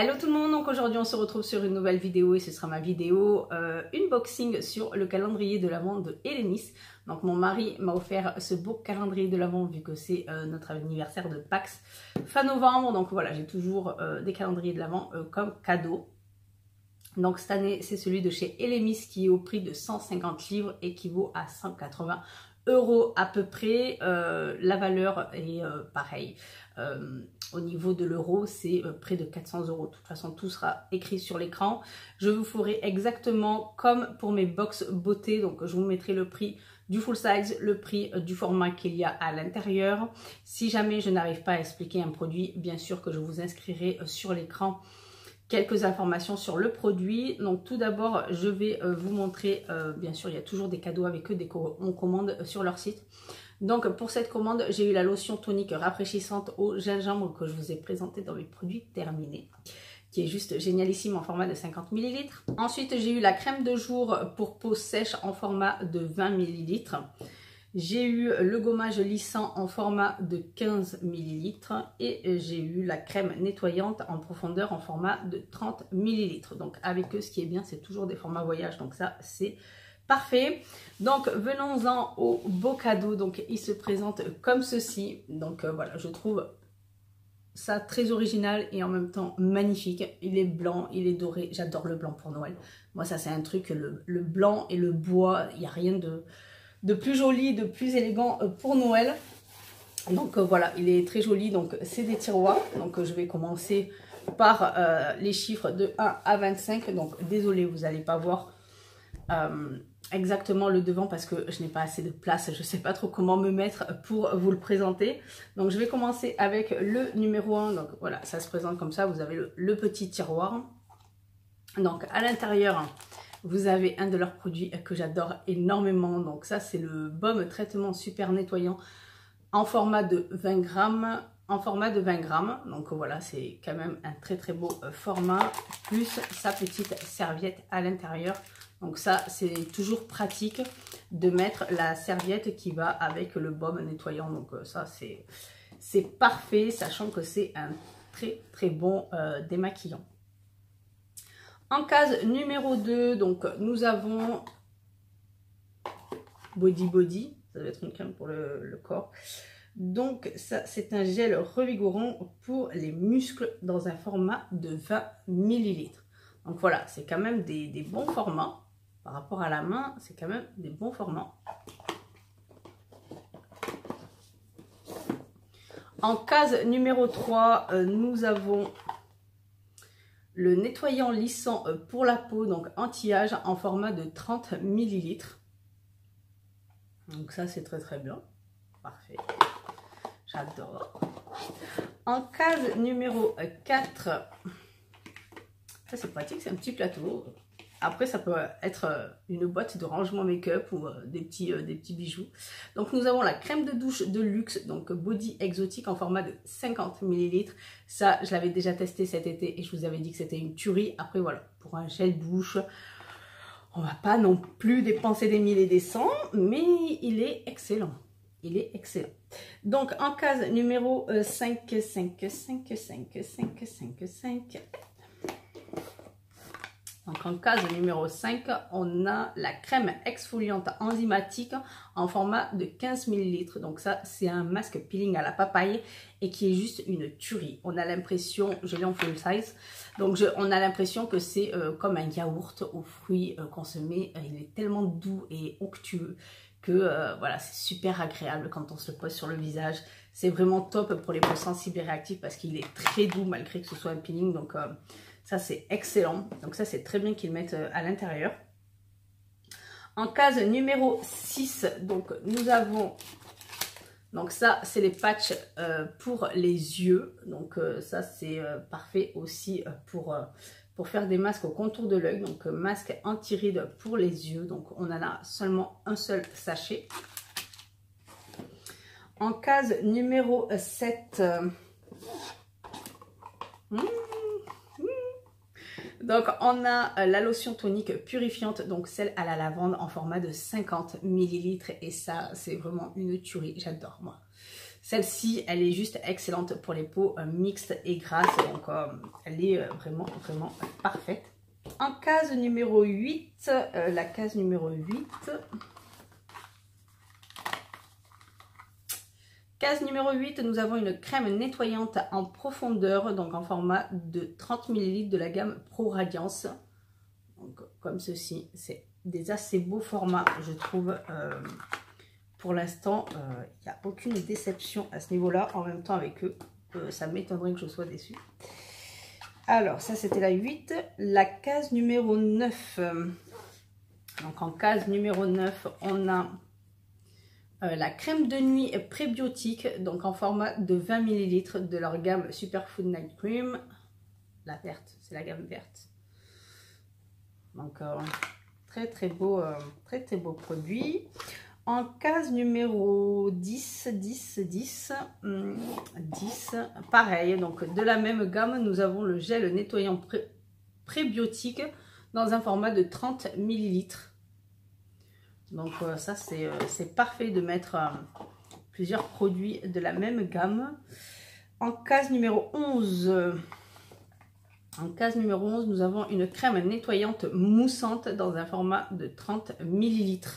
Hello tout le monde, donc aujourd'hui on se retrouve sur une nouvelle vidéo et ce sera ma vidéo unboxing sur le calendrier de l'Avent de Elemis. Donc mon mari m'a offert ce beau calendrier de l'Avent vu que c'est notre anniversaire de Pax fin novembre. Donc voilà, j'ai toujours des calendriers de l'Avent comme cadeau. Donc cette année c'est celui de chez Elemis qui est au prix de 150 livres, équivaut à 180 € à peu près. La valeur est pareille. Au niveau de l'euro, c'est près de 400 €. De toute façon, tout sera écrit sur l'écran. Je vous ferai exactement comme pour mes box beauté. Donc, je vous mettrai le prix du full size, le prix du format qu'il y a à l'intérieur. Si jamais je n'arrive pas à expliquer un produit, bien sûr que je vous inscrirai sur l'écran quelques informations sur le produit. Donc tout d'abord, je vais vous montrer, bien sûr, il y a toujours des cadeaux avec eux dès qu'on commande sur leur site. Donc pour cette commande, j'ai eu la lotion tonique rafraîchissante au gingembre que je vous ai présentée dans mes produits terminés, qui est juste génialissime en format de 50 ml. Ensuite, j'ai eu la crème de jour pour peau sèche en format de 20 ml. J'ai eu le gommage lissant en format de 15 ml et j'ai eu la crème nettoyante en profondeur en format de 30 ml. Donc avec eux, ce qui est bien, c'est toujours des formats voyage. Donc ça, c'est parfait. Donc venons-en au beau cadeau. Donc il se présente comme ceci. Donc voilà, je trouve ça très original et en même temps magnifique. Il est blanc, il est doré. J'adore le blanc pour Noël. Moi, ça c'est un truc, le blanc et le bois, il n'y a rien de plus joli, de plus élégant pour Noël. Donc voilà, il est très joli. Donc c'est des tiroirs. Donc je vais commencer par les chiffres de 1 à 25. Donc désolé, vous n'allez pas voir exactement le devant parce que je n'ai pas assez de place. Je ne sais pas trop comment me mettre pour vous le présenter. Donc je vais commencer avec le numéro 1. Donc voilà, ça se présente comme ça. Vous avez le petit tiroir. Donc à l'intérieur, vous avez un de leurs produits que j'adore énormément. Donc ça, c'est le baume traitement super nettoyant en format de 20 grammes. Donc voilà, c'est quand même un très très beau format. Plus sa petite serviette à l'intérieur. Donc ça, c'est toujours pratique de mettre la serviette qui va avec le baume nettoyant. Donc ça, c'est parfait, sachant que c'est un très très bon démaquillant. En case numéro 2, donc nous avons Body, ça va être une crème pour le corps. Donc ça, c'est un gel revigorant pour les muscles dans un format de 20 ml. Donc voilà, c'est quand même des bons formats. Par rapport à la main, c'est quand même des bons formats. En case numéro 3, nous avons le nettoyant lissant pour la peau, donc anti-âge en format de 30 ml. Donc ça, c'est très très bien. Parfait. J'adore. En case numéro 4, ça c'est pratique, c'est un petit plateau. Après, ça peut être une boîte de rangement make-up ou des petits bijoux. Donc, nous avons la crème de douche de luxe, donc Body Exotique en format de 50 ml. Ça, je l'avais déjà testé cet été et je vous avais dit que c'était une tuerie. Après, voilà, pour un gel douche, on va pas non plus dépenser des mille et des cents, mais il est excellent. Il est excellent. Donc, en case numéro 5. Donc en case numéro 5, on a la crème exfoliante enzymatique en format de 15 ml. Donc ça, c'est un masque peeling à la papaye et qui est juste une tuerie. On a l'impression, je l'ai en full size, donc on a l'impression que c'est comme un yaourt aux fruits consommés. Il est tellement doux et onctueux que voilà, c'est super agréable quand on se le pose sur le visage. C'est vraiment top pour les peaux sensibles et réactives parce qu'il est très doux malgré que ce soit un peeling. Donc ça, c'est excellent. Donc ça, c'est très bien qu'ils le mettent à l'intérieur. En case numéro 6, donc nous avons... Donc ça, c'est les patchs pour les yeux. Donc ça, c'est parfait aussi pour faire des masques au contour de l'œil. Donc masque anti-rides pour les yeux. Donc on en a seulement un seul sachet. En case numéro 7... Donc on a la lotion tonique purifiante, donc celle à la lavande en format de 50 ml. Et ça, c'est vraiment une tuerie, j'adore moi. Celle-ci, elle est juste excellente pour les peaux mixtes et grasses. Donc elle est vraiment parfaite. En case numéro 8, la case numéro 8. Case numéro 8, nous avons une crème nettoyante en profondeur, donc en format de 30 ml de la gamme Pro Radiance. Donc, comme ceci, c'est des assez beaux formats, je trouve. Pour l'instant, il n'y a aucune déception à ce niveau-là. En même temps, avec eux, ça m'étonnerait que je sois déçue. Alors, ça, c'était la 8. La case numéro 9. Donc, en case numéro 9, on a la crème de nuit prébiotique, donc en format de 20 ml de leur gamme Superfood Night Cream. La verte, c'est la gamme verte. Donc, très beau produit. En case numéro 10, pareil, donc de la même gamme, nous avons le gel nettoyant prébiotique dans un format de 30 ml. Donc ça, c'est parfait de mettre plusieurs produits de la même gamme. En case numéro 11, nous avons une crème nettoyante moussante dans un format de 30 ml.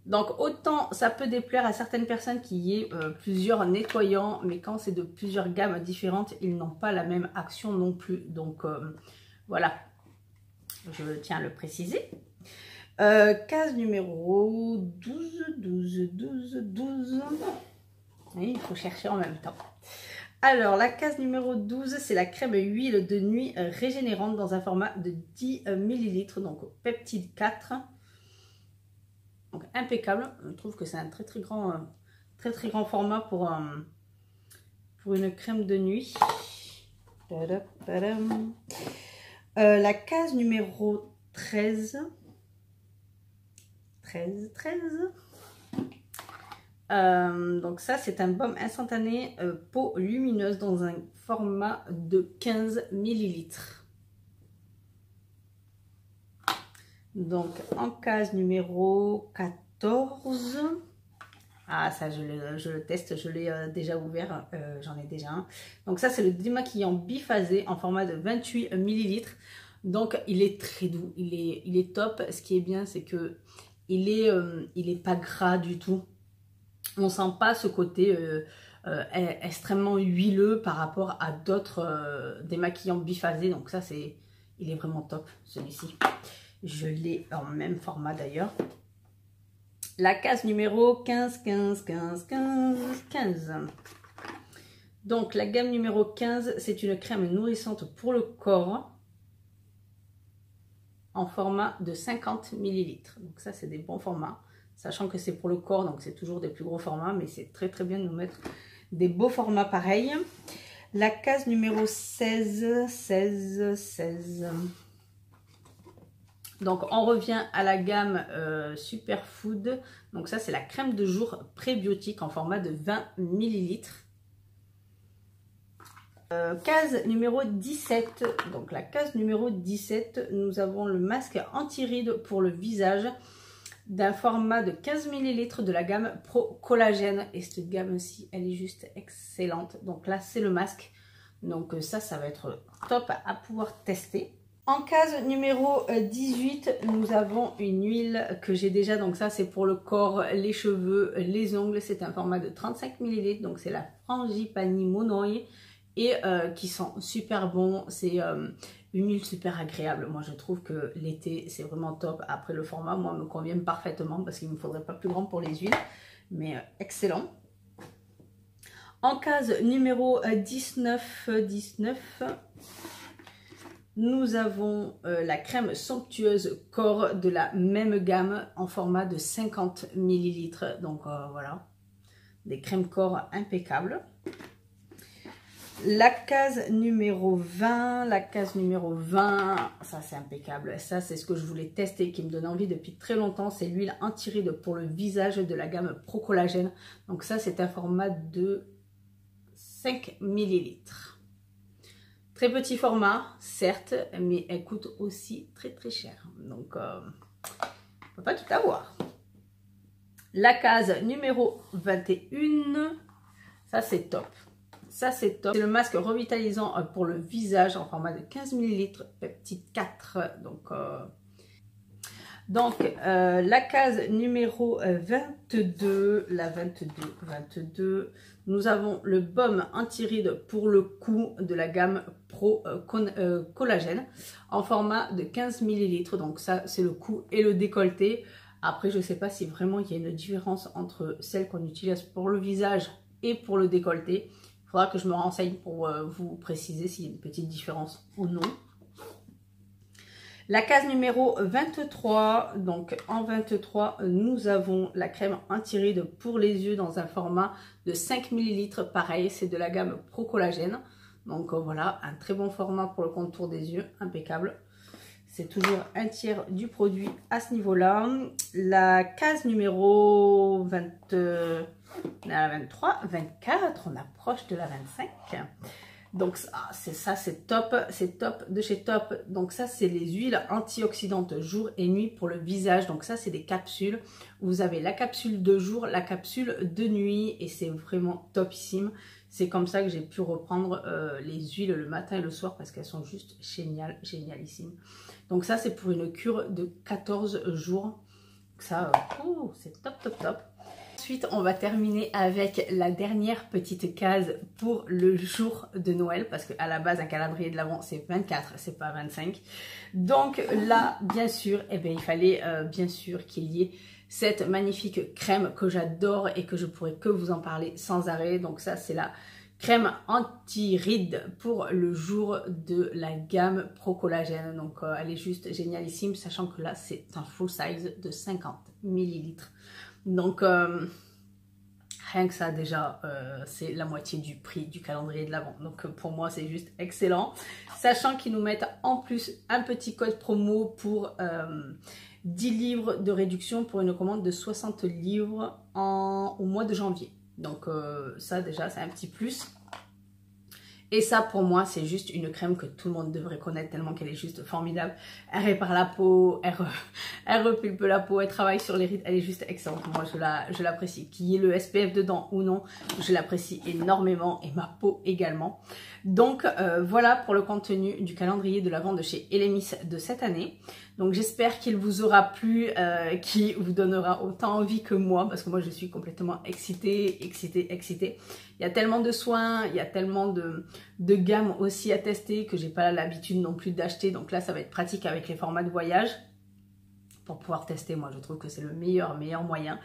Donc autant ça peut déplaire à certaines personnes qu'il y ait plusieurs nettoyants, mais quand c'est de plusieurs gammes différentes, ils n'ont pas la même action non plus. Donc voilà, je tiens à le préciser. Case numéro 12. Oui, il faut chercher en même temps. Alors la case numéro 12, c'est la crème huile de nuit régénérante dans un format de 10 ml, donc peptide 4. Donc impeccable, je trouve que c'est un très grand format pour une crème de nuit. La case numéro 13. Donc ça, c'est un baume instantané peau lumineuse dans un format de 15 ml. Donc en case numéro 14, ah ça je le teste, je l'ai déjà ouvert, j'en ai déjà un. Donc ça c'est le démaquillant biphasé en format de 28 ml. Donc il est très doux, il est top. Ce qui est bien, c'est que il est pas gras du tout. On sent pas ce côté extrêmement huileux par rapport à d'autres démaquillants biphasés. Donc ça il est vraiment top celui-ci. Je l'ai en même format d'ailleurs. La case numéro 15. Donc la gamme numéro 15, c'est une crème nourrissante pour le corps en format de 50 ml. Donc ça, c'est des bons formats. Sachant que c'est pour le corps, donc c'est toujours des plus gros formats, mais c'est très bien de nous mettre des beaux formats pareils. La case numéro 16. Donc on revient à la gamme Superfood. Donc ça, c'est la crème de jour prébiotique en format de 20 ml. Case numéro 17. Donc la case numéro 17, nous avons le masque anti-rides pour le visage d'un format de 15 ml de la gamme Pro Collagène. Et cette gamme-ci, elle est juste excellente. Donc là, c'est le masque. Donc ça va être top à pouvoir tester. En case numéro 18, nous avons une huile que j'ai déjà. Donc ça, c'est pour le corps, les cheveux, les ongles. C'est un format de 35 ml. Donc c'est la Frangipani Monoi. Et qui sont super bons. C'est une huile super agréable. Moi, je trouve que l'été, c'est vraiment top. Après, le format, moi, me convient parfaitement parce qu'il ne me faudrait pas plus grand pour les huiles. Mais excellent. En case numéro 19, nous avons la crème somptueuse corps de la même gamme en format de 50 ml. Donc voilà, des crèmes corps impeccables. La case numéro 20, ça c'est impeccable. Ça c'est ce que je voulais tester, qui me donne envie depuis très longtemps. C'est l'huile anti-rides pour le visage de la gamme Pro Collagène. Donc ça c'est un format de 5 ml. Très petit format, certes, mais elle coûte aussi très très cher. Donc, on ne peut pas tout avoir. La case numéro 21, ça c'est top. Ça c'est top. C'est le masque revitalisant pour le visage en format de 15 ml, peptide 4. Donc, la case numéro 22, la 22, nous avons le baume anti-rides pour le cou de la gamme Pro Collagène en format de 15 ml. Donc ça, c'est le cou et le décolleté. Après, je ne sais pas si vraiment il y a une différence entre celle qu'on utilise pour le visage et pour le décolleté. Il faudra que je me renseigne pour vous préciser s'il y a une petite différence ou non. La case numéro 23, donc en 23, nous avons la crème anti-rides pour les yeux dans un format de 5 ml. Pareil, c'est de la gamme Pro Collagène. Donc voilà, un très bon format pour le contour des yeux, impeccable. C'est toujours un tiers du produit à ce niveau-là. La case numéro 23, 24, on approche de la 25. Donc ça c'est top de chez Top. Donc ça c'est les huiles antioxydantes jour et nuit pour le visage. Donc ça c'est des capsules. Vous avez la capsule de jour, la capsule de nuit et c'est vraiment topissime. C'est comme ça que j'ai pu reprendre les huiles le matin et le soir parce qu'elles sont juste génialissimes. Donc ça c'est pour une cure de 14 jours. Ça c'est top. Ensuite, on va terminer avec la dernière petite case pour le jour de Noël. Parce qu'à la base, un calendrier de l'Avent, c'est 24, c'est pas 25. Donc là, bien sûr, eh bien, il fallait bien sûr qu'il y ait cette magnifique crème que j'adore et que je pourrais que vous en parler sans arrêt. Donc ça, c'est la crème anti-rides pour le jour de la gamme Pro Collagène. Donc elle est juste génialissime, sachant que là, c'est un full size de 50 ml. Donc, rien que ça, déjà, c'est la moitié du prix du calendrier de l'Avent. Donc, pour moi, c'est juste excellent. Sachant qu'ils nous mettent en plus un petit code promo pour 10 livres de réduction pour une commande de 60 livres au mois de janvier. Donc, ça, déjà, c'est un petit plus. Et ça, pour moi, c'est juste une crème que tout le monde devrait connaître tellement qu'elle est juste formidable. Elle répare la peau, elle repulpe la peau, elle travaille sur les rides. Elle est juste excellente. Moi, je l'apprécie. Qu'il y ait le SPF dedans ou non, je l'apprécie énormément et ma peau également. Donc, voilà pour le contenu du calendrier de l'Avent de chez Elemis de cette année. Donc, j'espère qu'il vous aura plu, qu'il vous donnera autant envie que moi parce que moi, je suis complètement excitée. Il y a tellement de soins, il y a tellement de gammes aussi à tester que j'ai pas l'habitude non plus d'acheter. Donc là, ça va être pratique avec les formats de voyage pour pouvoir tester. Moi, je trouve que c'est le meilleur moyen.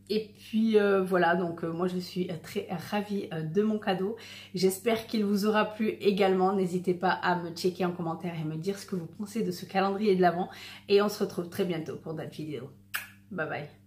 Et puis voilà, donc moi je suis très ravie de mon cadeau. J'espère qu'il vous aura plu également. N'hésitez pas à me checker en commentaire et me dire ce que vous pensez de ce calendrier de l'Avent. Et on se retrouve très bientôt pour d'autres vidéos. Bye bye.